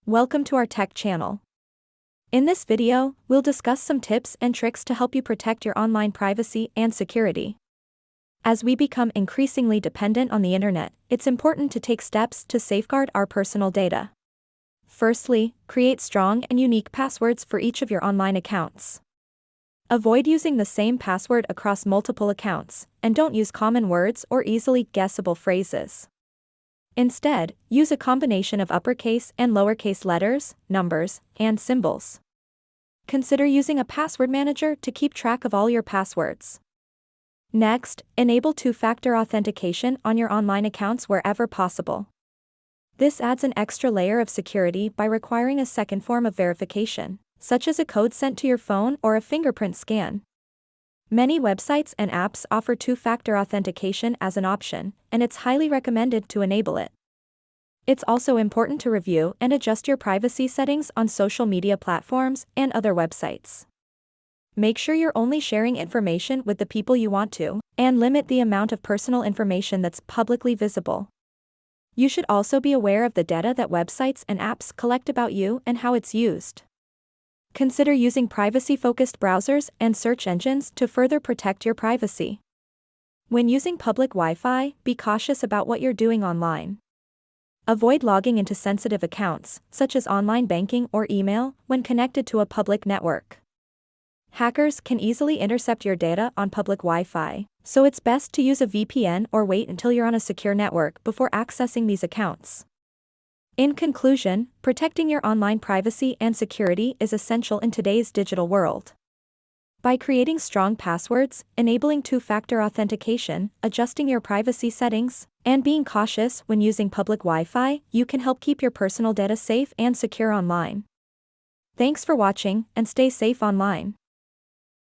Welcome to our tech channel. In this video, we'll discuss some tips and tricks to help you protect your online privacy and security. As we become increasingly dependent on the internet, it's important to take steps to safeguard our personal data. Firstly, create strong and unique passwords for each of your online accounts. Avoid using the same password across multiple accounts, and don't use common words or easily guessable phrases. Instead, use a combination of uppercase and lowercase letters, numbers, and symbols. Consider using a password manager to keep track of all your passwords. Next, enable two-factor authentication on your online accounts wherever possible. This adds an extra layer of security by requiring a second form of verification, such as a code sent to your phone or a fingerprint scan. Many websites and apps offer two-factor authentication as an option, and it's highly recommended to enable it. It's also important to review and adjust your privacy settings on social media platforms and other websites. Make sure you're only sharing information with the people you want to, and limit the amount of personal information that's publicly visible. You should also be aware of the data that websites and apps collect about you and how it's used. Consider using privacy-focused browsers and search engines to further protect your privacy. When using public Wi-Fi, be cautious about what you're doing online. Avoid logging into sensitive accounts, such as online banking or email, when connected to a public network. Hackers can easily intercept your data on public Wi-Fi, so it's best to use a VPN or wait until you're on a secure network before accessing these accounts. In conclusion, protecting your online privacy and security is essential in today's digital world. By creating strong passwords, enabling two-factor authentication, adjusting your privacy settings, and being cautious when using public Wi-Fi, you can help keep your personal data safe and secure online. Thanks for watching, and stay safe online.